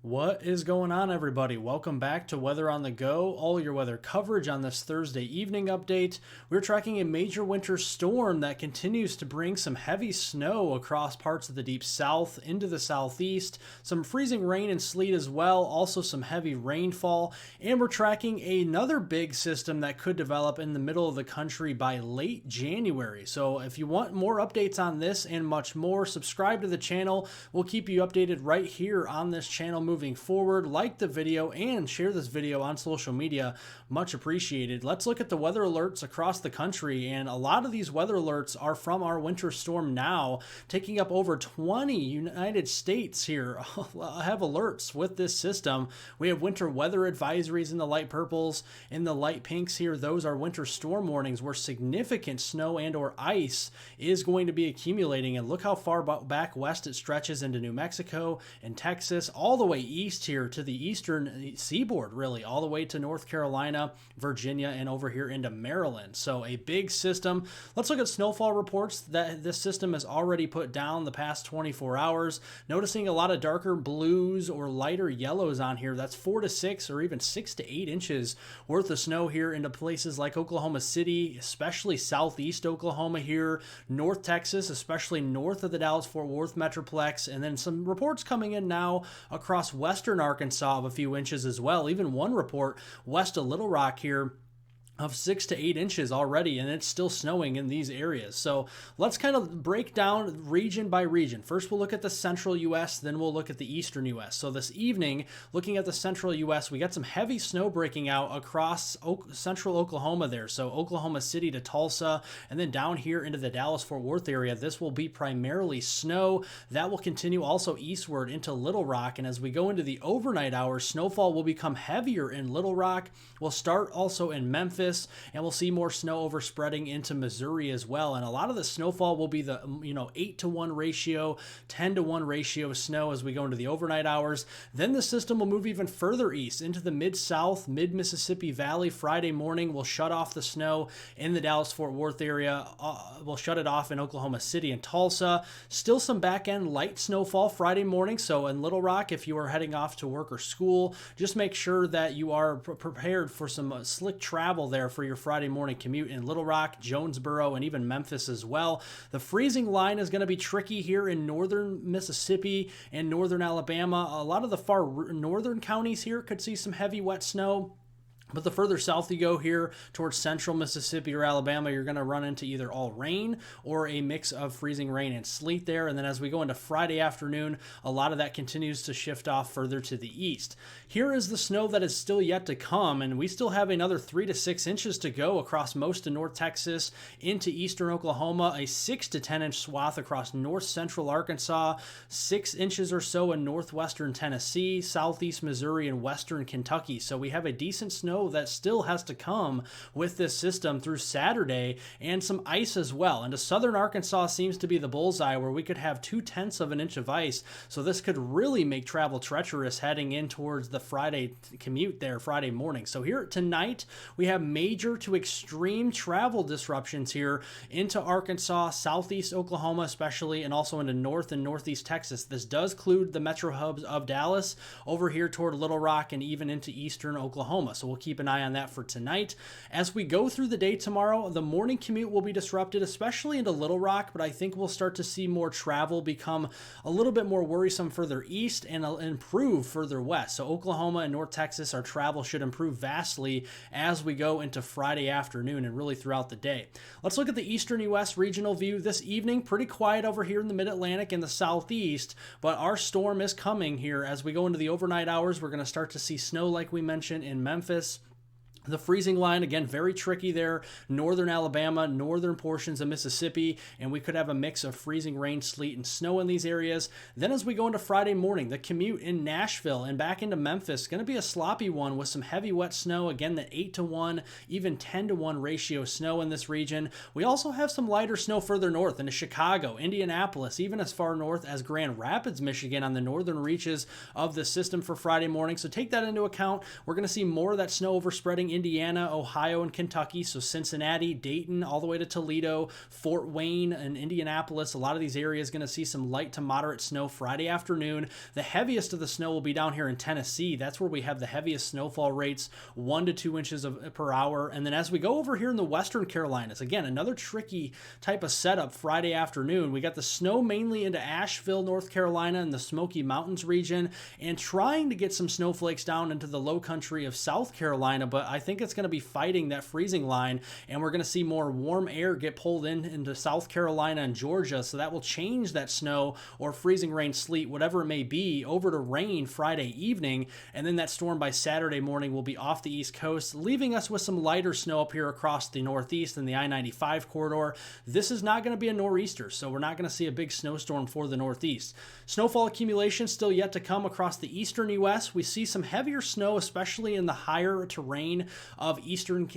What is going on, everybody? Welcome back to Weather on the Go, all your weather coverage on this Thursday evening update. We're tracking a major winter storm that continues to bring some heavy snow across parts of the deep south into the southeast, some freezing rain and sleet as well, also some heavy rainfall, and we're tracking another big system that could develop in the middle of the country by late January. So if you want more updates on this and much more, subscribe to the channel. We'll keep you updated right here on this channel moving forward. Like the video and share this video on social media. Much appreciated. Let's look at the weather alerts across the country, and a lot of these weather alerts are from our winter storm now, taking up over 20 United States here have alerts with this system. We have winter weather advisories in the light purples. In the light pinks here, those are winter storm warnings where significant snow and or ice is going to be accumulating, and look how far back west it stretches into New Mexico and Texas, all the way east here to the eastern seaboard, really, all the way to North Carolina, Virginia, and over here into Maryland. So a big system. Let's look at snowfall reports that this system has already put down the past 24 hours. Noticing a lot of darker blues or lighter yellows on here. That's 4 to 6 or even 6 to 8 inches worth of snow here into places like Oklahoma City, especially southeast Oklahoma here, North Texas, especially north of the Dallas-Fort Worth Metroplex, and then some reports coming in now across western Arkansas of a few inches as well. Even one report west of Little Rock here of 6 to 8 inches already, and it's still snowing in these areas. So let's kind of break down region by region. First, we'll look at the central U.S., then we'll look at the eastern U.S. So this evening, looking at the central U.S., we got some heavy snow breaking out across central Oklahoma there. So Oklahoma City to Tulsa, and then down here into the Dallas-Fort Worth area. This will be primarily snow. That will continue also eastward into Little Rock, and as we go into the overnight hours, snowfall will become heavier in Little Rock. We'll start also in Memphis, and we'll see more snow overspreading into Missouri as well. And a lot of the snowfall will be the 8-to-1 ratio, 10-to-1 ratio of snow as we go into the overnight hours. Then the system will move even further east into the mid-south, mid-Mississippi Valley. Friday morning will shut off the snow in the Dallas-Fort Worth area. We'll shut it off in Oklahoma City and Tulsa. Still some back-end light snowfall Friday morning. So in Little Rock, if you are heading off to work or school, just make sure that you are prepared for some slick travel there for your Friday morning commute in Little Rock, Jonesboro, and even Memphis as well. The freezing line is going to be tricky here in northern Mississippi and northern Alabama. A lot of the far northern counties here could see some heavy wet snow. But the further south you go here towards central Mississippi or Alabama, you're going to run into either all rain or a mix of freezing rain and sleet there. And then as we go into Friday afternoon, a lot of that continues to shift off further to the east. Here is the snow that is still yet to come, and we still have another 3 to 6 inches to go across most of North Texas into eastern Oklahoma, a 6 to 10 inch swath across north central Arkansas, 6 inches or so in northwestern Tennessee, southeast Missouri, and western Kentucky. So we have a decent snow that still has to come with this system through Saturday, and some ice as well. And southern Arkansas seems to be the bullseye where we could have 0.2 of an inch of ice. So this could really make travel treacherous heading in towards the Friday commute there, Friday morning. So here tonight, we have major to extreme travel disruptions here into Arkansas, southeast Oklahoma especially, and also into north and northeast Texas. This does include the metro hubs of Dallas over here toward Little Rock and even into eastern Oklahoma. So we'll keep an eye on that for tonight. As we go through the day tomorrow, the morning commute will be disrupted, especially into Little Rock, but I think we'll start to see more travel become a little bit more worrisome further east and improve further west. So Oklahoma and North Texas, our travel should improve vastly as we go into Friday afternoon and really throughout the day. Let's look at the eastern U.S. regional view this evening. Pretty quiet over here in the mid-Atlantic and the southeast, but our storm is coming here as we go into the overnight hours. We're going to start to see snow like we mentioned in Memphis. The freezing line, again, very tricky there. Northern Alabama, northern portions of Mississippi, and we could have a mix of freezing rain, sleet, and snow in these areas. Then as we go into Friday morning, the commute in Nashville and back into Memphis is going to be a sloppy one with some heavy wet snow. Again, the 8-to-1, even 10-to-1 ratio snow in this region. We also have some lighter snow further north into Chicago, Indianapolis, even as far north as Grand Rapids, Michigan on the northern reaches of the system for Friday morning. So take that into account. We're going to see more of that snow overspreading Indiana, Ohio, and Kentucky. So Cincinnati, Dayton, all the way to Toledo, Fort Wayne, and Indianapolis. A lot of these areas going to see some light to moderate snow Friday afternoon. The heaviest of the snow will be down here in Tennessee. That's where we have the heaviest snowfall rates, 1 to 2 inches per hour. And then as we go over here in the Western Carolinas, again, another tricky type of setup Friday afternoon. We got the snow mainly into Asheville, North Carolina, and the Smoky Mountains region, and trying to get some snowflakes down into the low country of South Carolina, but I think it's going to be fighting that freezing line, and we're going to see more warm air get pulled into South Carolina and Georgia, so that will change that snow or freezing rain, sleet, whatever it may be, over to rain Friday evening, and then that storm by Saturday morning will be off the East Coast, leaving us with some lighter snow up here across the Northeast and the I-95 corridor. This is not going to be a nor'easter, so we're not going to see a big snowstorm for the Northeast. Snowfall accumulation still yet to come across the eastern U.S. We see some heavier snow, especially in the higher terrain of eastern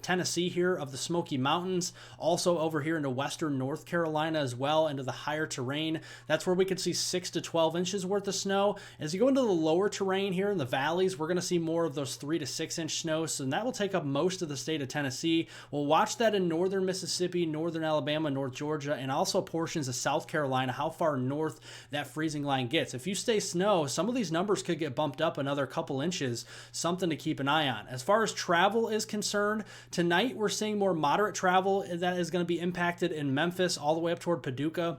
Tennessee here, of the Smoky Mountains, also over here into western North Carolina as well, into the higher terrain. That's where we could see 6 to 12 inches worth of snow. As you go into the lower terrain here in the valleys, we're going to see more of those 3 to 6 inch snows, and that will take up most of the state of Tennessee. We'll watch that in northern Mississippi, northern Alabama, North Georgia, and also portions of South Carolina, how far north that freezing line gets. If you stay snow, some of these numbers could get bumped up another couple inches, something to keep an eye on. As far as travel is concerned, tonight we're seeing more moderate travel that is going to be impacted in Memphis all the way up toward Paducah,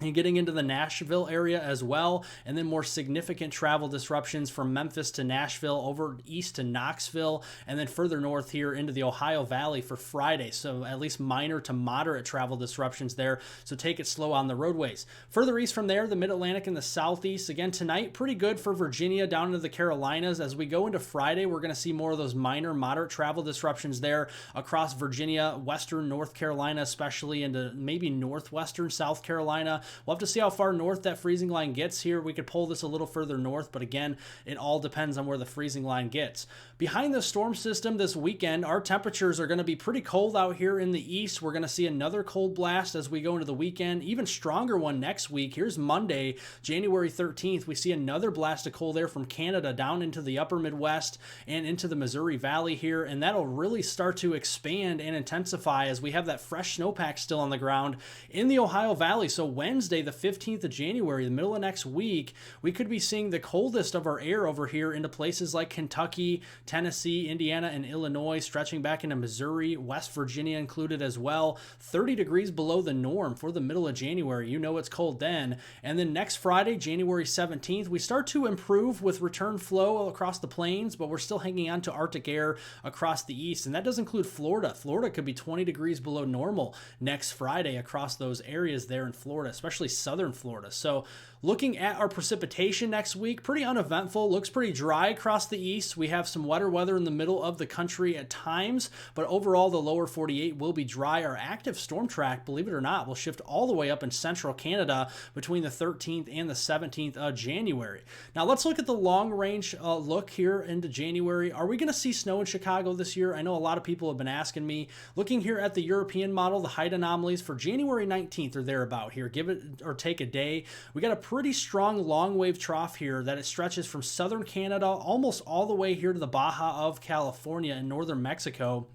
and getting into the Nashville area as well, and then more significant travel disruptions from Memphis to Nashville, over east to Knoxville, and then further north here into the Ohio Valley for Friday. So at least minor to moderate travel disruptions there, so take it slow on the roadways. Further east from there, the Mid-Atlantic and the Southeast. Again, tonight, pretty good for Virginia down into the Carolinas. As we go into Friday, we're going to see more of those minor, moderate travel disruptions there across Virginia, western North Carolina, especially into maybe northwestern South Carolina. We'll have to see how far north that freezing line gets here. We could pull this a little further north, but again, it all depends on where the freezing line gets. Behind the storm system this weekend, our temperatures are going to be pretty cold out here in the east. We're going to see another cold blast as we go into the weekend, even stronger one next week. Here's Monday, January 13th. We see another blast of cold air from Canada down into the upper Midwest and into the Missouri Valley here, and that'll really start to expand and intensify as we have that fresh snowpack still on the ground in the Ohio Valley. So Wednesday, the 15th of January, the middle of next week, we could be seeing the coldest of our air over here into places like Kentucky, Tennessee, Indiana, and Illinois, stretching back into Missouri, West Virginia included as well. 30 degrees below the norm for the middle of January. You know it's cold then. And then next Friday, January 17th, we start to improve with return flow across the plains, but we're still hanging on to Arctic air across the east. And that does include Florida. Florida could be 20 degrees below normal next Friday across those areas there in Florida, especially southern Florida. So looking at our precipitation next week, pretty uneventful. Looks pretty dry across the east. We have some wetter weather in the middle of the country at times, but overall the lower 48 will be dry. Our active storm track, believe it or not, will shift all the way up in central Canada between the 13th and the 17th of January. Now let's look at the long range look here into January. Are we going to see snow in Chicago this year? I know a lot of people have been asking me. Looking here at the European model, the height anomalies for January 19th or thereabout here. Give it or take a day. We got a pretty strong long wave trough here that it stretches from southern Canada almost all the way here to the Baja of California and northern Mexico.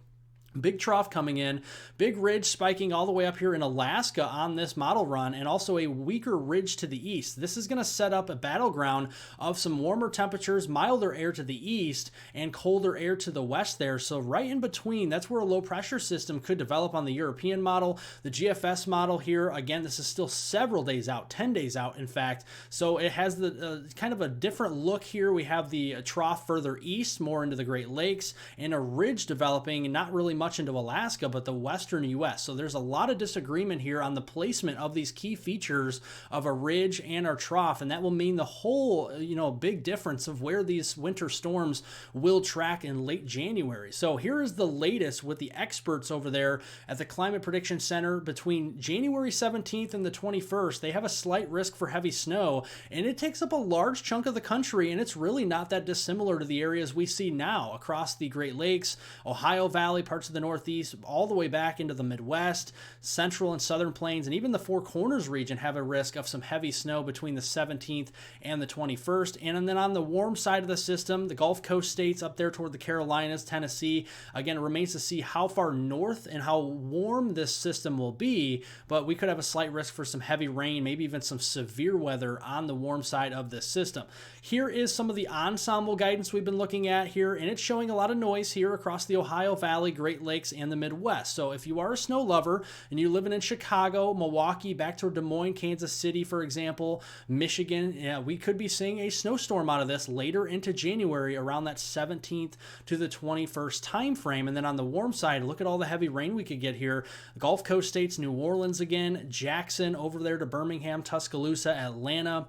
Big trough coming in, big ridge spiking all the way up here in Alaska on this model run, and also a weaker ridge to the east. This is going to set up a battleground of some warmer temperatures, milder air to the east, and colder air to the west there. So right in between, that's where a low pressure system could develop on the European model. The GFS model here, again, this is still several days out, 10 days out, in fact. So it has the kind of a different look here. We have the trough further east, more into the Great Lakes, and a ridge developing, not really much into Alaska, but the western U.S. So there's a lot of disagreement here on the placement of these key features of a ridge and our trough, and that will mean the whole, big difference of where these winter storms will track in late January. So here is the latest with the experts over there at the Climate Prediction Center. Between January 17th and the 21st, they have a slight risk for heavy snow, and it takes up a large chunk of the country, and it's really not that dissimilar to the areas we see now across the Great Lakes, Ohio Valley, parts of the Northeast, all the way back into the Midwest, central and southern plains, and even the Four Corners region have a risk of some heavy snow between the 17th and the 21st. And then on the warm side of the system, the Gulf Coast states up there toward the Carolinas, Tennessee, again, it remains to see how far north and how warm this system will be, but we could have a slight risk for some heavy rain, maybe even some severe weather on the warm side of this system. Here is some of the ensemble guidance we've been looking at here, and it's showing a lot of noise here across the Ohio Valley, Great Lakes, and the Midwest. So if you are a snow lover and you're living in Chicago, Milwaukee, back to Des Moines, Kansas City, for example, Michigan, yeah, we could be seeing a snowstorm out of this later into January around that 17th to the 21st time frame. And then on the warm side, look at all the heavy rain we could get here. Gulf Coast states, New Orleans again, Jackson over there to Birmingham, Tuscaloosa, Atlanta,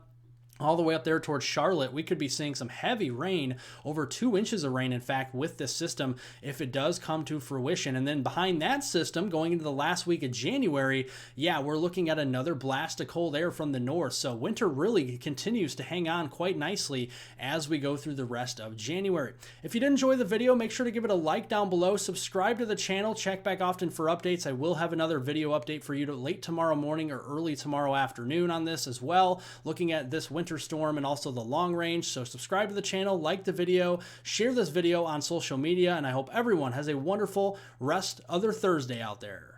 all the way up there towards Charlotte. We could be seeing some heavy rain, over 2 inches of rain, in fact, with this system if it does come to fruition. And then behind that system, going into the last week of January, yeah, we're looking at another blast of cold air from the north. So winter really continues to hang on quite nicely as we go through the rest of January. If you did enjoy the video, make sure to give it a like down below, subscribe to the channel, check back often for updates. I will have another video update for you late tomorrow morning or early tomorrow afternoon on this as well, looking at this winter storm and also the long range. So subscribe to the channel, like the video, share this video on social media, and I hope everyone has a wonderful rest of their Thursday out there.